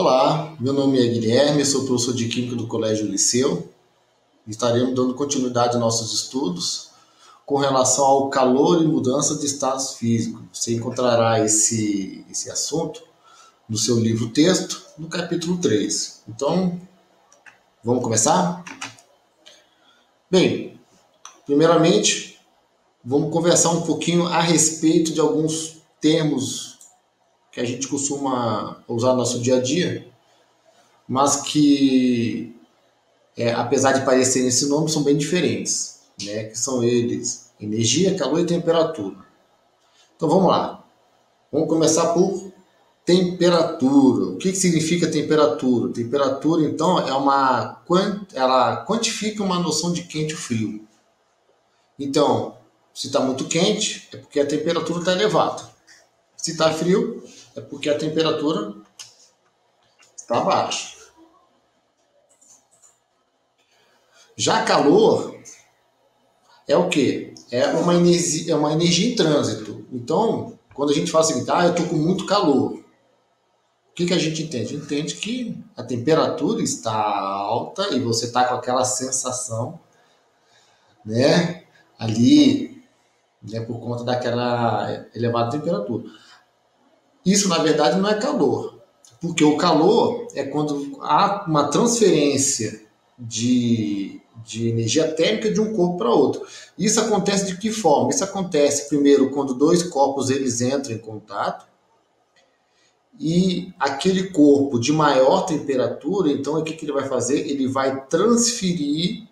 Olá, meu nome é Guilherme, sou professor de Química do Colégio Liceu. Estaremos dando continuidade aos nossos estudos com relação ao calor e mudança de estados físicos. Você encontrará esse assunto no seu livro-texto, no capítulo 3. Então, vamos começar? Bem, primeiramente, vamos conversar um pouquinho a respeito de alguns termos que a gente costuma usar no nosso dia a dia, mas que apesar de parecerem esse nome, são bem diferentes, né? Que são eles: energia, calor e temperatura. Então vamos lá. Vamos começar por temperatura. O que significa temperatura? Temperatura, então, ela quantifica uma noção de quente ou frio. Então, se está muito quente, é porque a temperatura está elevada. Se está frio, é porque a temperatura está baixa. Já calor é o quê? É uma energia em trânsito. Então, quando a gente fala assim, eu estou com muito calor, o que a gente entende? A gente entende que a temperatura está alta e você está com aquela sensação, né, ali, né, por conta daquela elevada temperatura. Isso, na verdade, não é calor, porque o calor é quando há uma transferência de energia térmica de um corpo para outro. Isso acontece de que forma? Isso acontece primeiro quando dois corpos eles entram em contato e aquele corpo de maior temperatura, então o que ele vai fazer? Ele vai transferir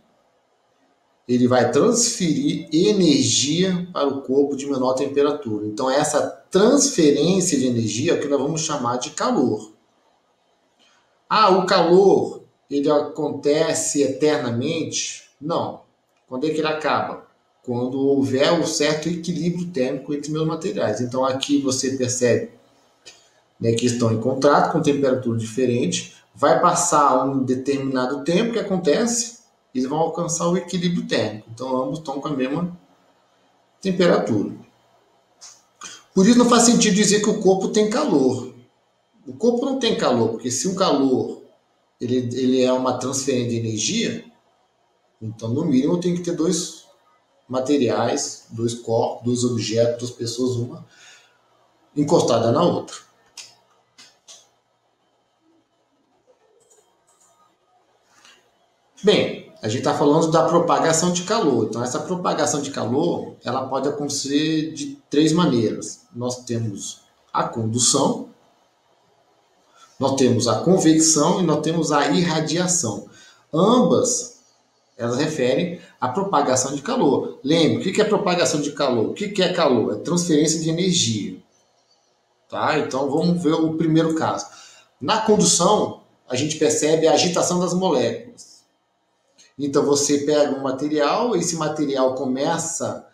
energia para o corpo de menor temperatura. Então essa transferência de energia é o que nós vamos chamar de calor. O calor ele acontece eternamente? Não. Quando é que ele acaba? Quando houver um certo equilíbrio térmico entre meus materiais. Então aqui você percebe, né, que estão em contrato com temperatura diferente, vai passar um determinado tempo, que acontece, eles vão alcançar o equilíbrio térmico. Então ambos estão com a mesma temperatura. Por isso não faz sentido dizer que o corpo tem calor. O corpo não tem calor, porque se um calor ele é uma transferência de energia, então no mínimo tem que ter dois materiais, dois corpos, dois objetos, duas pessoas, uma encostada na outra. Bem, a gente está falando da propagação de calor. Então, essa propagação de calor, ela pode acontecer de três maneiras. Nós temos a condução, nós temos a convecção e nós temos a irradiação. Ambas, elas referem à propagação de calor. Lembre, o que é propagação de calor? O que é calor? É transferência de energia. Tá? Então, vamos ver o primeiro caso. Na condução, a gente percebe a agitação das moléculas. Então você pega um material, esse material começa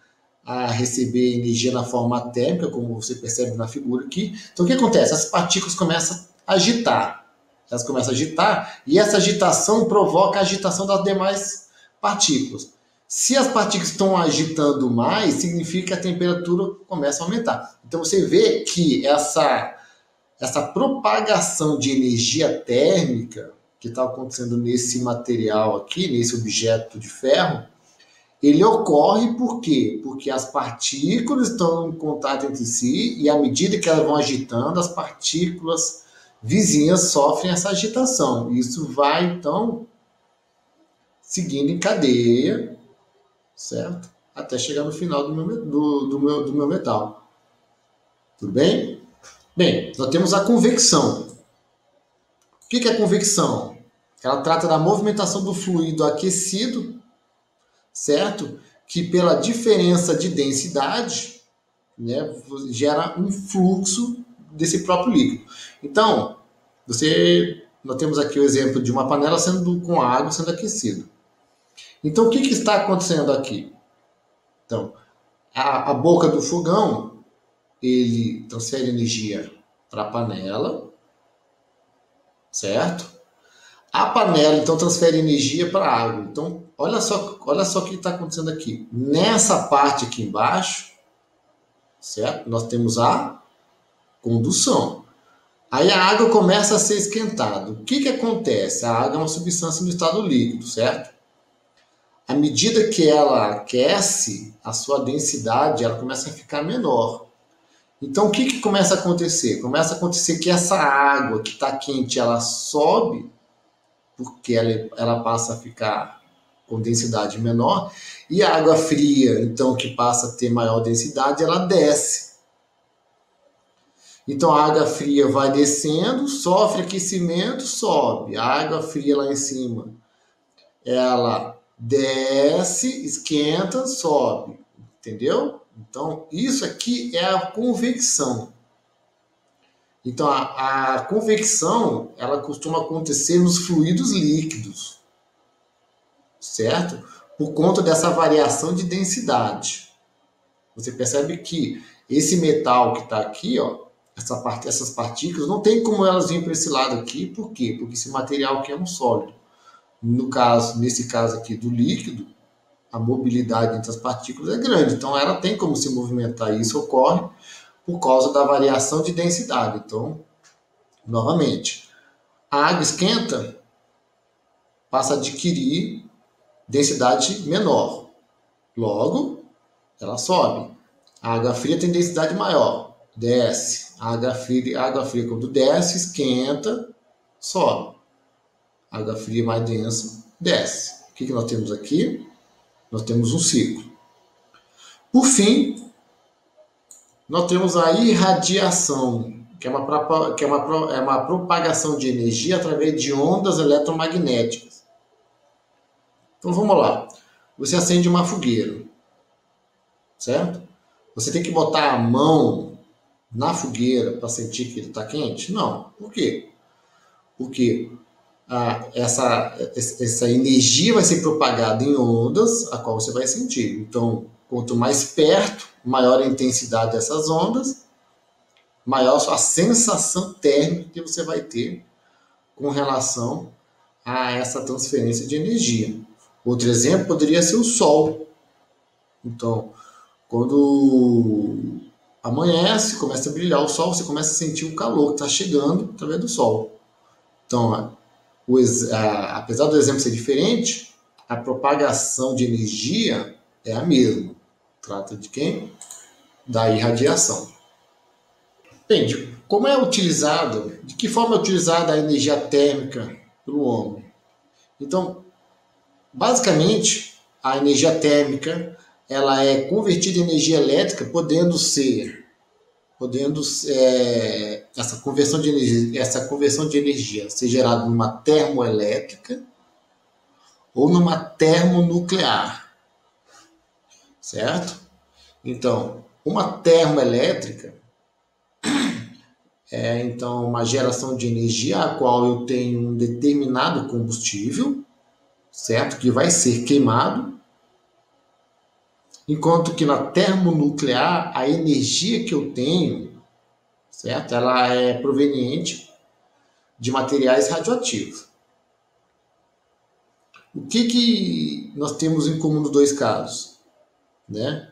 a receber energia na forma térmica, como você percebe na figura aqui. Então o que acontece? As partículas começam a agitar. Elas começam a agitar e essa agitação provoca a agitação das demais partículas. Se as partículas estão agitando mais, significa que a temperatura começa a aumentar. Então você vê que essa propagação de energia térmica que está acontecendo nesse material aqui, nesse objeto de ferro, ele ocorre por quê? Porque as partículas estão em contato entre si e à medida que elas vão agitando, as partículas vizinhas sofrem essa agitação. Isso vai, então, seguindo em cadeia, certo? Até chegar no final do meu metal. Tudo bem? Bem, nós temos a convecção. O que é a convecção? Ela trata da movimentação do fluido aquecido, certo? Que pela diferença de densidade, né, gera um fluxo desse próprio líquido. Então, nós temos aqui o exemplo de uma panela com água sendo aquecida. Então, o que está acontecendo aqui? Então, a boca do fogão, ele transfere energia para a panela, certo? A panela, então, transfere energia para a água. Então, olha só o que está acontecendo aqui. Nessa parte aqui embaixo, certo? Nós temos a condução. Aí a água começa a ser esquentada. O que acontece? A água é uma substância no estado líquido, certo? À medida que ela aquece, a sua densidade ela começa a ficar menor. Então, o que começa a acontecer? Começa a acontecer que essa água que está quente, ela sobe, porque ela passa a ficar com densidade menor, e a água fria, então, que passa a ter maior densidade, ela desce. Então, a água fria vai descendo, sofre aquecimento, sobe. A água fria lá em cima, ela desce, esquenta, sobe. Entendeu? Então, isso aqui é a convecção. Então, a convecção, ela costuma acontecer nos fluidos líquidos, certo? Por conta dessa variação de densidade. Você percebe que esse metal que está aqui, ó, essas partículas, não tem como elas virem para esse lado aqui. Por quê? Porque esse material aqui é um sólido. Nesse caso aqui do líquido, a mobilidade entre as partículas é grande. Então, ela tem como se movimentar. Isso ocorre por causa da variação de densidade. Então, novamente, a água esquenta, passa a adquirir densidade menor. Logo, ela sobe. A água fria tem densidade maior, desce. A água fria quando desce, esquenta, sobe. A água fria mais densa, desce. O que nós temos aqui? Nós temos um ciclo. Por fim, nós temos a irradiação, que é uma propagação de energia através de ondas eletromagnéticas. Então vamos lá. Você acende uma fogueira, certo? Você tem que botar a mão na fogueira para sentir que ele está quente? Não. Por quê? Porque essa energia vai ser propagada em ondas, a qual você vai sentir. Então, quanto mais perto, maior a intensidade dessas ondas, maior a sensação térmica que você vai ter com relação a essa transferência de energia. Outro exemplo poderia ser o Sol. Então, quando amanhece, começa a brilhar o Sol, você começa a sentir o calor que está chegando através do Sol. Então, apesar do exemplo ser diferente, a propagação de energia é a mesma. Trata de quem? Da irradiação. Bem, de que forma é utilizada a energia térmica pelo homem? Então, basicamente, a energia térmica ela é convertida em energia elétrica, podendo essa conversão de energia ser gerada numa termoelétrica ou numa termonuclear, certo? Então, uma termoelétrica é então uma geração de energia a qual eu tenho um determinado combustível, certo? Que vai ser queimado, enquanto que na termonuclear a energia que eu tenho, certo? Ela é proveniente de materiais radioativos. O que nós temos em comum nos dois casos? Né?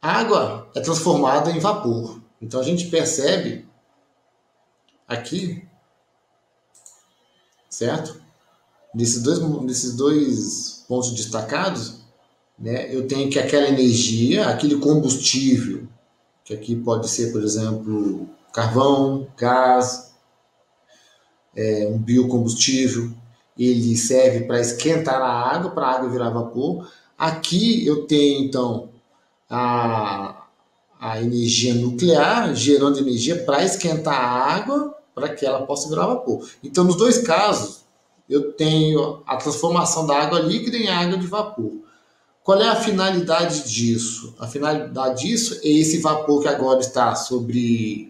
A água é transformada em vapor. Então a gente percebe aqui, certo? Nesses dois pontos destacados, né, eu tenho que aquela energia, aquele combustível, que aqui pode ser, por exemplo, carvão, gás, um biocombustível, ele serve para esquentar a água, para a água virar vapor. Aqui eu tenho, então, a energia nuclear, gerando energia para esquentar a água, para que ela possa virar vapor. Então, nos dois casos, eu tenho a transformação da água líquida em água de vapor. Qual é a finalidade disso? A finalidade disso é esse vapor que agora está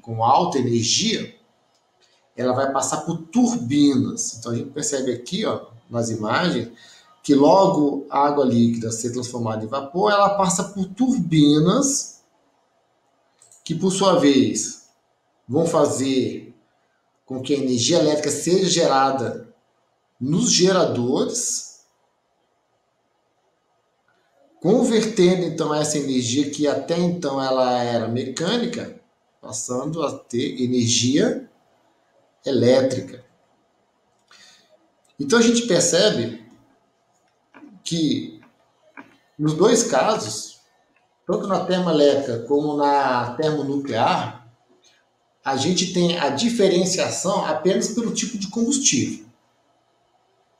com alta energia, ela vai passar por turbinas. Então a gente percebe aqui, ó, nas imagens, que logo a água líquida ser transformada em vapor, ela passa por turbinas que, por sua vez, vão fazer com que a energia elétrica seja gerada nos geradores, convertendo então essa energia que até então ela era mecânica, passando a ter energia elétrica. Então a gente percebe que nos dois casos, tanto na termoelétrica como na termonuclear, a gente tem a diferenciação apenas pelo tipo de combustível.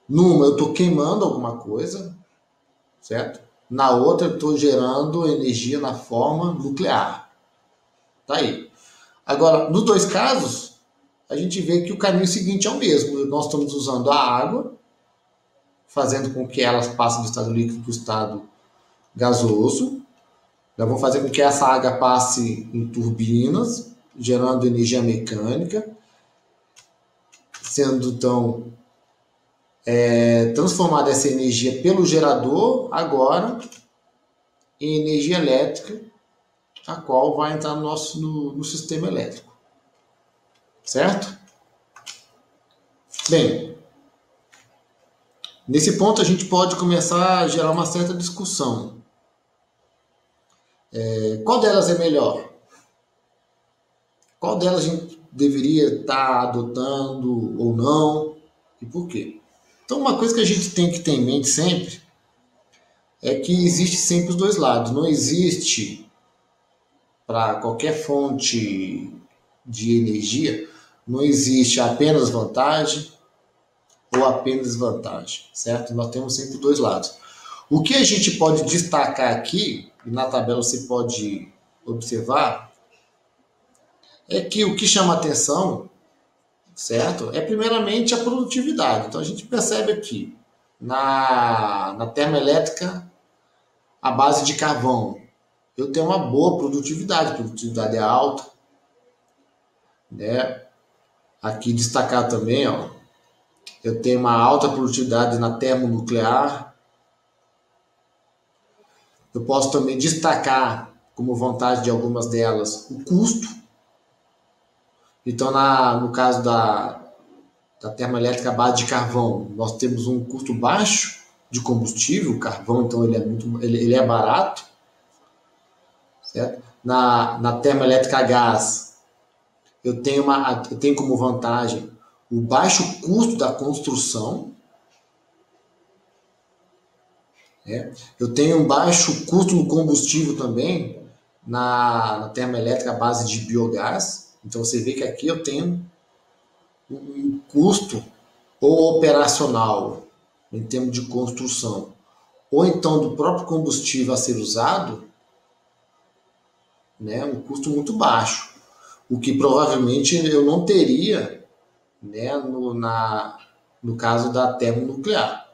Numa eu estou queimando alguma coisa, certo? Na outra eu estou gerando energia na forma nuclear. Tá aí. Agora, nos dois casos, a gente vê que o caminho seguinte é o mesmo. Nós estamos usando a água, fazendo com que ela passe do estado líquido para o estado gasoso. Nós vamos fazer com que essa água passe em turbinas, gerando energia mecânica, sendo então transformada essa energia pelo gerador agora em energia elétrica, a qual vai entrar no sistema elétrico. Certo? Bem, nesse ponto a gente pode começar a gerar uma certa discussão. Qual delas é melhor? Qual delas a gente deveria estar adotando ou não? E por quê? Então, uma coisa que a gente tem que ter em mente sempre é que existe sempre os dois lados. Não existe, para qualquer fonte de energia, não existe apenas vantagem ou apenas desvantagem, certo? Nós temos sempre dois lados. O que a gente pode destacar aqui, e na tabela você pode observar, é que o que chama atenção, certo? É primeiramente a produtividade. Então a gente percebe aqui, na termoelétrica, a base de carvão, eu tenho uma boa produtividade, a produtividade é alta, né? Aqui destacar também, ó, eu tenho uma alta produtividade na termonuclear. Eu posso também destacar como vantagem de algumas delas o custo. Então, no caso da termoelétrica à base de carvão, nós temos um custo baixo de combustível. O carvão, então, ele é barato. Certo? Na termoelétrica a gás, eu tenho como vantagem o baixo custo da construção. Eu tenho um baixo custo no combustível também, na termoelétrica à base de biogás. Então você vê que aqui eu tenho um custo ou operacional, em termos de construção, ou então do próprio combustível a ser usado, né, um custo muito baixo, o que provavelmente eu não teria, né, no caso da termonuclear.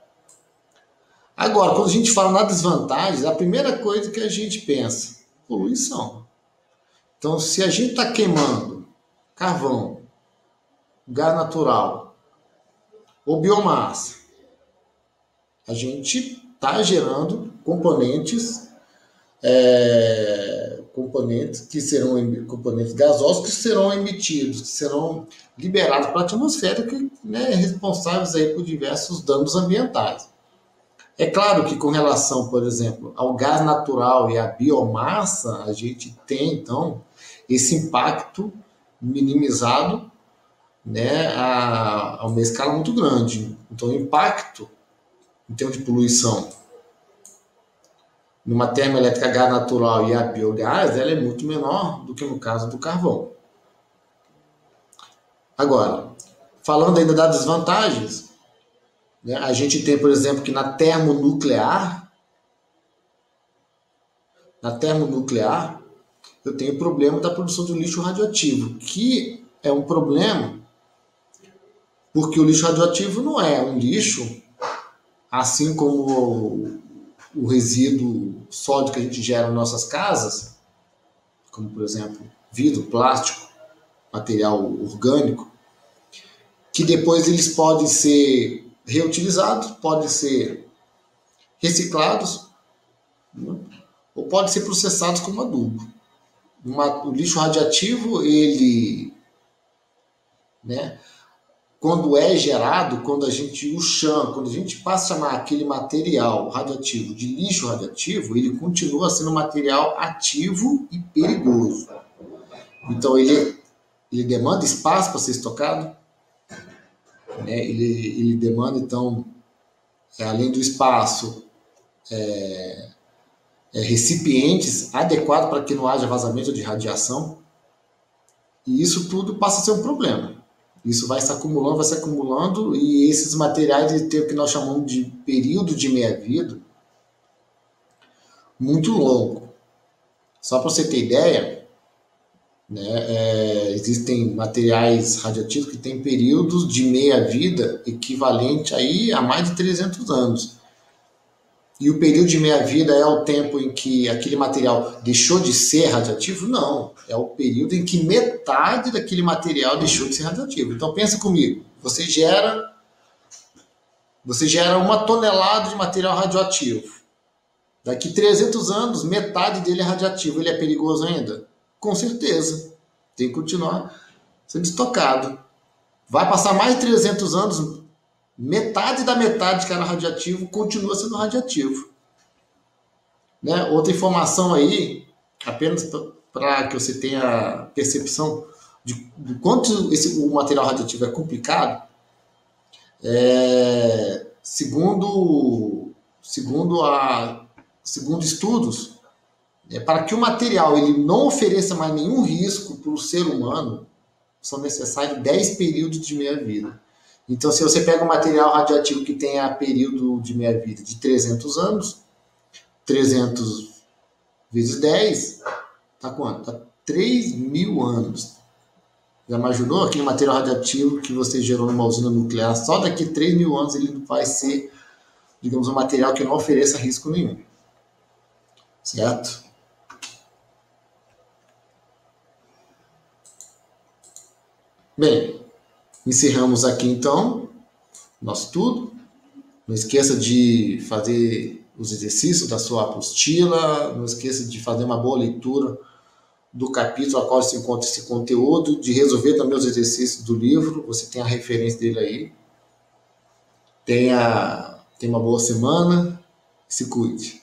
Agora, quando a gente fala na desvantagem, a primeira coisa que a gente pensa, poluição. Então, se a gente está queimando carvão, gás natural ou biomassa, a gente está gerando componentes componentes gasosos que serão emitidos, que serão liberados para a atmosfera, que, né, responsáveis aí por diversos danos ambientais. É claro que com relação, por exemplo, ao gás natural e à biomassa, a gente tem, então, esse impacto minimizado, né, a uma escala muito grande. Então, o impacto em termos de poluição numa termoelétrica a gás natural e a biogás, ela é muito menor do que no caso do carvão. Agora, falando ainda das desvantagens, né, a gente tem, por exemplo, que na termonuclear, eu tenho o problema da produção do lixo radioativo, que é um problema porque o lixo radioativo não é um lixo, assim como o resíduo sólido que a gente gera nas nossas casas, como, por exemplo, vidro, plástico, material orgânico, que depois eles podem ser reutilizados, podem ser reciclados, né, ou podem ser processados como adubo. O lixo radioativo, ele, né, quando é gerado, quando a gente passa a chamar aquele material radioativo de lixo radioativo, ele continua sendo um material ativo e perigoso. Então ele demanda espaço para ser estocado, né? Ele demanda, então, além do espaço, recipientes adequados para que não haja vazamento de radiação, e isso tudo passa a ser um problema. Isso vai se acumulando, e esses materiais têm o que nós chamamos de período de meia-vida muito longo. Só para você ter ideia, né, existem materiais radioativos que têm períodos de meia-vida equivalente aí a mais de 300 anos. E o período de meia-vida é o tempo em que aquele material deixou de ser radioativo? Não. É o período em que metade daquele material deixou de ser radioativo. Então pensa comigo, você gera 1 tonelada de material radioativo. Daqui 300 anos, metade dele é radioativo. Ele é perigoso ainda? Com certeza. Tem que continuar sendo estocado. Vai passar mais de 300 anos, metade da metade que era radioativo continua sendo radioativo. Né? Outra informação aí, apenas para que você tenha percepção de quanto o material radioativo é complicado, segundo estudos, para que o material ele não ofereça mais nenhum risco para o ser humano, são necessários 10 períodos de meia-vida. Então, se você pega um material radioativo que tenha período de meia-vida de 300 anos, 300 vezes 10, tá quanto? Tá 3.000 anos. Já imaginou aquele material radioativo que você gerou numa usina nuclear? Só daqui 3.000 anos ele vai ser, digamos, um material que não ofereça risco nenhum. Certo? Bem, encerramos aqui então nosso estudo. Não esqueça de fazer os exercícios da sua apostila, não esqueça de fazer uma boa leitura do capítulo a qual se encontra esse conteúdo, de resolver também os exercícios do livro, você tem a referência dele aí. Tenha uma boa semana, se cuide.